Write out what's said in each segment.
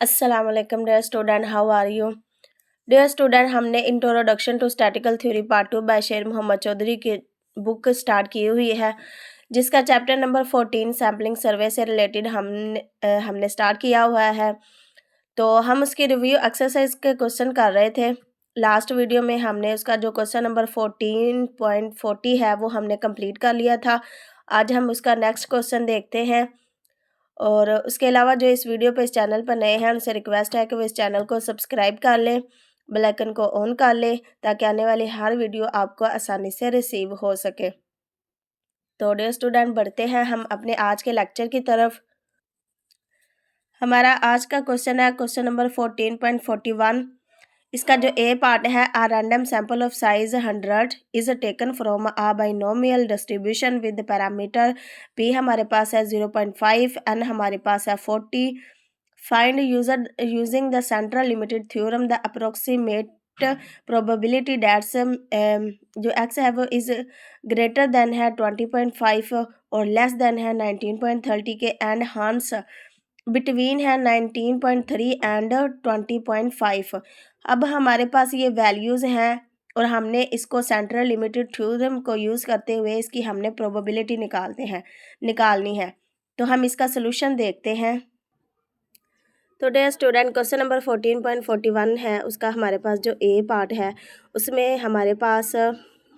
अस्सलाम वालेकुम dear student, how are you? Dear student, हमने introduction to statistical theory part 2 by Sher Mohammad Chaudhary की book start की हुई है, जिसका चैप्टर नंबर 14 सैम्पलिंग सर्वे से रिलेटेड हमने स्टार्ट किया हुआ है। तो हम उसकी रिव्यू एक्सरसाइज के क्वेश्चन कर रहे थे। लास्ट वीडियो में हमने उसका जो क्वेश्चन नंबर 14.40 है वो हमने कंप्लीट कर लिया था। आज हम उसका नेक्स्ट क्वेश्चन देखते हैं। और उसके अलावा जो इस वीडियो पे इस चैनल पर नए हैं उनसे रिक्वेस्ट है कि वो इस चैनल को सब्सक्राइब कर लें, बेल आइकन को ऑन कर लें ताकि आने वाली हर वीडियो आपको आसानी से रिसीव हो सके। तो डियर स्टूडेंट, बढ़ते हैं हम अपने आज के लेक्चर की तरफ। हमारा आज का क्वेश्चन है क्वेश्चन नंबर 14.41। इसका जो ए पार्ट है, a random sample of size 100 is taken from a binomial distribution with parameter P हमारे पास है 0.5, एन हमारे पास है 40। Find using the central limited theorem the approximate probability that's जो एक्स है वो इज ग्रेटर देन है 20.5 और लेस देन है 19.30 के, एंड हांस बिटवीन है 19.3 एंड 20.5। अब हमारे पास ये वैल्यूज़ हैं और हमने इसको सेंट्रल लिमिटेड थ्योरम को यूज़ करते हुए इसकी हमने प्रोबेबिलिटी निकालनी है। तो हम इसका सोल्यूशन देखते हैं। तो डियर स्टूडेंट, क्वेश्चन नंबर 14.41 है, उसका हमारे पास जो ए पार्ट है उसमें हमारे पास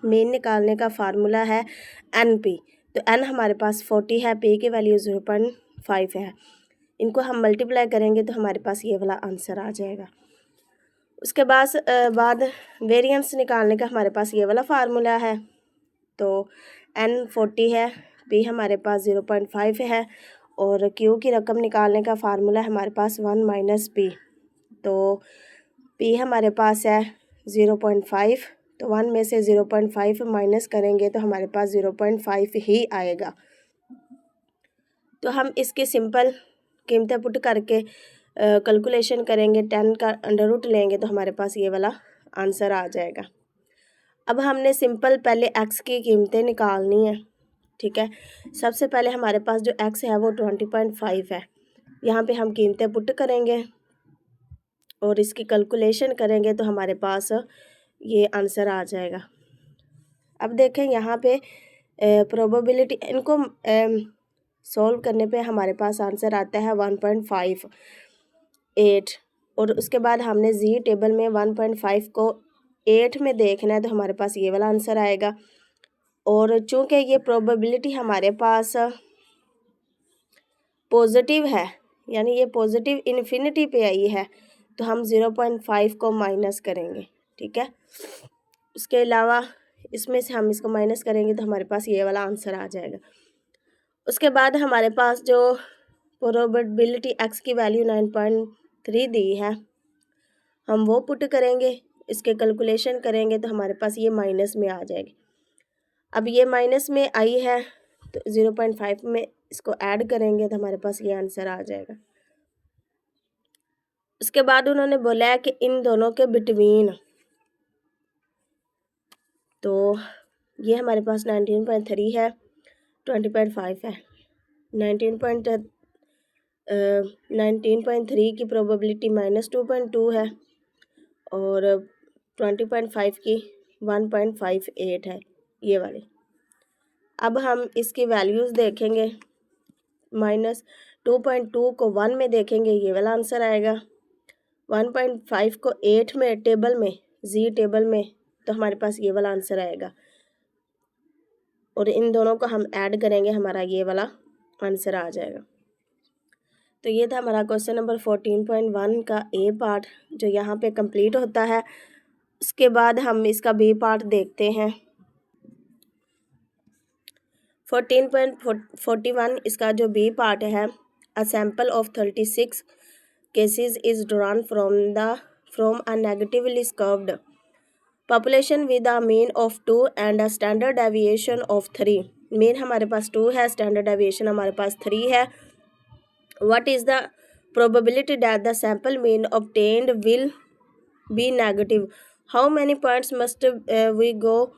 मीन निकालने का फार्मूला है एन पी। तो एन हमारे पास 40 है, पी की वैल्यू 0.5 है। इनको हम मल्टीप्लाई करेंगे तो हमारे पास ये वाला आंसर आ जाएगा। उसके बाद वेरिएंस निकालने का हमारे पास ये वाला फार्मूला है। तो एन 40 है, पी हमारे पास 0.5 है और क्यू की रकम निकालने का फार्मूला हमारे पास 1 माइनस पी। तो पी हमारे पास है 0.5, तो 1 में से 0.5 माइनस करेंगे तो हमारे पास 0.5 ही आएगा। तो हम इसकी सिंपल कीमतें पुट करके कैलकुलेशन करेंगे, 10 का अंडर रूट लेंगे तो हमारे पास ये वाला आंसर आ जाएगा। अब हमने सिंपल पहले एक्स की कीमतें निकालनी है, ठीक है। सबसे पहले हमारे पास जो एक्स है वो 20.5 है। यहाँ पे हम कीमतें पुट करेंगे और इसकी कैलकुलेशन करेंगे तो हमारे पास ये आंसर आ जाएगा। अब देखें यहाँ पे प्रोबेबिलिटी इनको सॉल्व करने पे हमारे पास आंसर आता है 1.58 और उसके बाद हमने जी टेबल में 1.5 को 8 में देखना है तो हमारे पास ये वाला आंसर आएगा। और चूंकि ये प्रोबेबिलिटी हमारे पास पॉजिटिव है, यानी ये पॉजिटिव इन्फिनिटी पे आई है, तो हम 0.5 को माइनस करेंगे, ठीक है। उसके अलावा इसमें से हम इसको माइनस करेंगे तो हमारे पास ये वाला आंसर आ जाएगा। उसके बाद हमारे पास जो प्रोबेबिलिटी एक्स की वैल्यू 9.3 दी है, हम वो पुट करेंगे, इसके कैलकुलेशन करेंगे तो हमारे पास ये माइनस में आ जाएगी। अब ये माइनस में आई है तो 0.5 में इसको ऐड करेंगे तो हमारे पास ये आंसर आ जाएगा। उसके बाद उन्होंने बोला है कि इन दोनों के बिटवीन, तो ये हमारे पास 19.3 है, 20.5 है। 19.3 की प्रोबेबिलिटी -2.2 है और 20.5 की 1.58 है, ये वाली। अब हम इसकी वैल्यूज़ देखेंगे, -2.2 को 1 में देखेंगे, ये वाला आंसर आएगा। 1.5 को 8 में टेबल में, जी टेबल में, तो हमारे पास ये वाला आंसर आएगा। और इन दोनों को हम ऐड करेंगे, हमारा ये वाला आंसर आ जाएगा। तो ये था हमारा क्वेश्चन नंबर 14.1 का ए पार्ट जो यहाँ पे कंप्लीट होता है। उसके बाद हम इसका बी पार्ट देखते हैं। 14.41 इसका जो बी पार्ट है, a sample of 36 cases is drawn from a negatively curved population with a mean of 2 and a standard deviation of 3। Mean हमारे पास 2 है, स्टैंडर्ड डेविएशन हमारे पास 3 है। What is the probability that the sample mean obtained will be negative? How many points must we go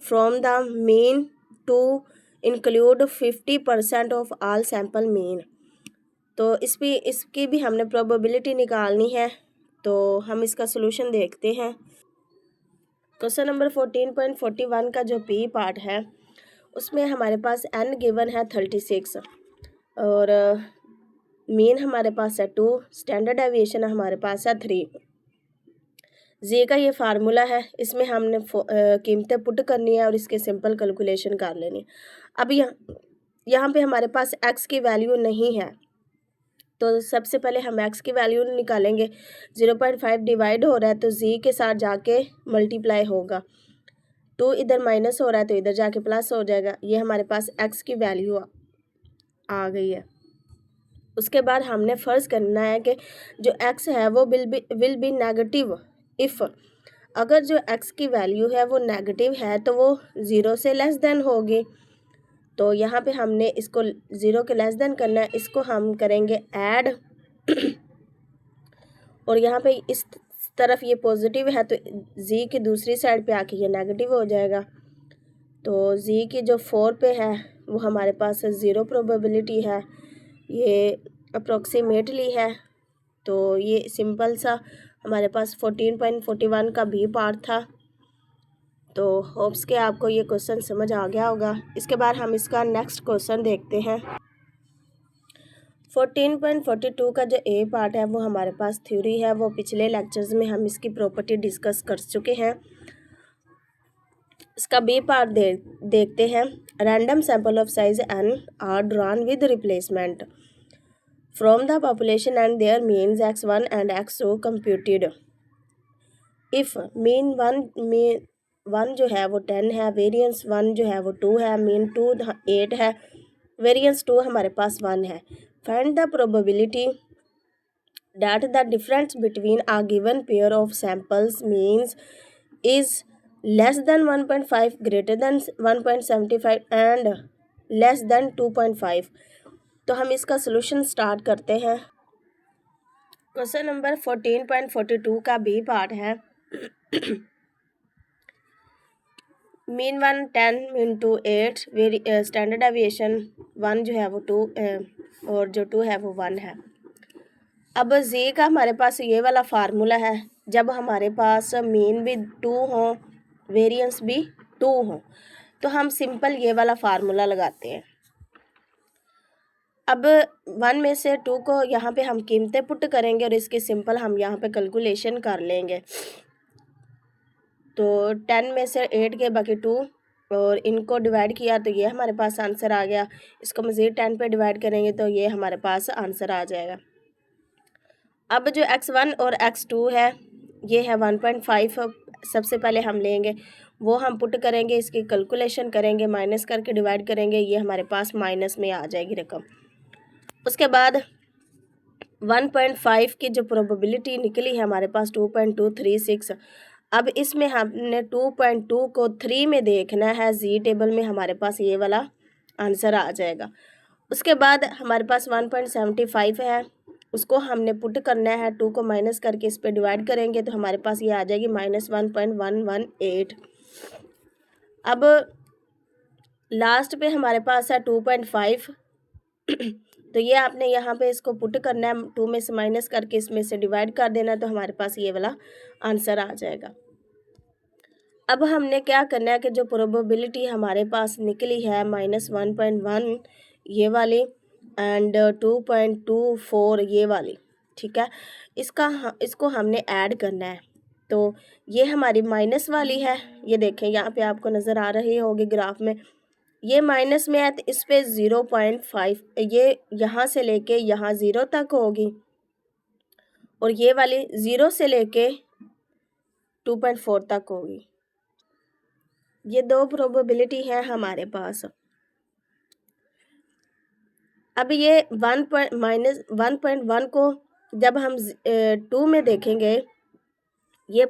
from the mean to include 50% of all sample mean? तो इसकी भी हमने probability निकालनी है, तो हम इसका सोल्यूशन देखते हैं। क्वेश्चन नंबर 14.41 का जो पी पार्ट है उसमें हमारे पास n गिवन है 36 और मीन हमारे पास है 2, स्टैंडर्ड डेविएशन हमारे पास है 3। जी का ये फार्मूला है, इसमें हमने कीमतें पुट करनी है और इसके सिंपल कैलकुलेशन कर लेनी है। अब यहाँ पे हमारे पास x की वैल्यू नहीं है, तो सबसे पहले हम x की वैल्यू निकालेंगे। 0.5 डिवाइड हो रहा है तो z के साथ जाके मल्टीप्लाई होगा। 2 इधर माइनस हो रहा है तो इधर जाके प्लस हो जाएगा। ये हमारे पास x की वैल्यू आ गई है। उसके बाद हमने फ़र्ज़ करना है कि जो x है वो विल बी नेगेटिव इफ़, अगर जो x की वैल्यू है वो नेगेटिव है तो वो 0 से लेस देन होगी। तो यहाँ पे हमने इसको 0 के लेस देन करना है, इसको हम करेंगे ऐड और यहाँ पे इस तरफ ये पॉजिटिव है तो z की दूसरी साइड पे आके ये नेगेटिव हो जाएगा। तो z की जो 4 पे है वो हमारे पास 0 प्रोबेबिलिटी है, ये अप्रोक्सीमेटली है। तो ये सिंपल सा हमारे पास 14.41 का बी पार्ट था। तो होप्स के आपको ये क्वेश्चन समझ आ गया होगा। इसके बाद हम इसका नेक्स्ट क्वेश्चन देखते हैं। 14.42 का जो ए पार्ट है वो हमारे पास थ्योरी है, वो पिछले लेक्चर्स में हम इसकी प्रॉपर्टी डिस्कस कर चुके हैं। इसका बी पार्ट देखते हैं। Random sample of size n are drawn with replacement from the population and their means x1 and x2 computed. If mean one जो है वो 10 है, वेरिएंस 1 जो है वो 2 है, मीन 2 8 है, वेरिएंस 2 हमारे पास 1 है। Find the probability that the difference between a given pair of samples means is less than 1.5, greater than 1.75 and less than 2.5। तो हम इसका सोल्यूशन स्टार्ट करते हैं। क्वेश्चन नंबर 14.42 का बी पार्ट है। मीन 1 10, मीन 2 8, स्टैंडर्ड डेविएशन 1 जो है वो 2 और जो 2 है वो 1 है। अब z का हमारे पास ये वाला फार्मूला है, जब हमारे पास मीन भी 2 हो, वेरिएंस भी 2 हो, तो हम सिंपल ये वाला फार्मूला लगाते हैं। अब 1 में से 2 को यहाँ पे हम कीमतें पुट करेंगे और इसकी सिंपल हम यहाँ पे कैलकुलेशन कर लेंगे। तो 10 में से 8 के बाकी 2 और इनको डिवाइड किया तो ये हमारे पास आंसर आ गया। इसको मज़ीद 10 पे डिवाइड करेंगे तो ये हमारे पास आंसर आ जाएगा। अब जो x1 और x2 है ये है 1.5, सबसे पहले हम लेंगे, वो हम पुट करेंगे, इसकी कैलकुलेशन करेंगे, माइनस करके डिवाइड करेंगे, ये हमारे पास माइनस में आ जाएगी रकम। उसके बाद 1.5 की जो प्रोबेबिलिटी निकली है हमारे पास 2.236। अब इसमें हमने 2.2 को 3 में देखना है, जी टेबल में हमारे पास ये वाला आंसर आ जाएगा। उसके बाद हमारे पास 1.75 है, उसको हमने पुट करना है, 2 को माइनस करके इस पर डिवाइड करेंगे तो हमारे पास ये आ जाएगी -1.118। अब लास्ट पे हमारे पास है 2.5 तो ये आपने यहाँ पे इसको पुट करना है, 2 में से माइनस करके इसमें से डिवाइड कर देना तो हमारे पास ये वाला आंसर आ जाएगा। अब हमने क्या करना है कि जो प्रोबेबिलिटी हमारे पास निकली है -1.1 ये वाली एंड 2.24 ये वाली, ठीक है, इसको हमने ऐड करना है। तो ये हमारी माइनस वाली है, ये देखें यहाँ पे आपको नज़र आ रही होगी ग्राफ में, ये माइनस में है तो इस पे 0.5 ये यहाँ से लेके यहाँ 0 तक होगी और ये वाली 0 से लेके 2.4 तक होगी। ये दो प्रोबेबिलिटी है हमारे पास। अब ये 1.1 को जब हम 2 में देखेंगे ये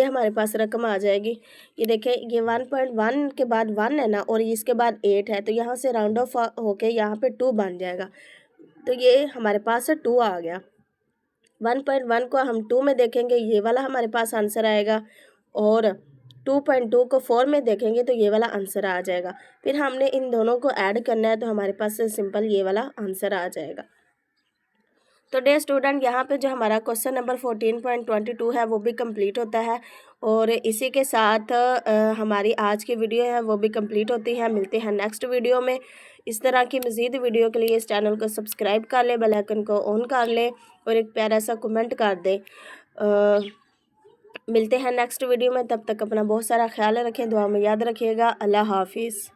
हमारे पास रकम आ जाएगी। ये देखें ये 1.1 के बाद 1 है ना और इसके बाद 8 है, तो यहाँ से राउंड ऑफ होके यहाँ पे 2 बन जाएगा, तो ये हमारे पास 2 आ गया। 1.1 को हम 2 में देखेंगे ये वाला हमारे पास आंसर आएगा और 2.2 को 4 में देखेंगे तो ये वाला आंसर आ जाएगा। फिर हमने इन दोनों को ऐड करना है तो हमारे पास सिंपल ये वाला आंसर आ जाएगा। तो डे स्टूडेंट यहाँ पे जो हमारा क्वेश्चन नंबर 14.22 है वो भी कंप्लीट होता है और इसी के साथ हमारी आज की वीडियो है वो भी कंप्लीट होती है। मिलते हैं नेक्स्ट वीडियो में। इस तरह की मज़ीद वीडियो के लिए इस चैनल को सब्सक्राइब कर ले, बेल आइकन को ऑन कर ले और एक प्यारा सा कमेंट कर दे। मिलते हैं नेक्स्ट वीडियो में, तब तक अपना बहुत सारा ख्याल रखें, दुआ में याद रखिएगा। अल्लाह हाफिज़।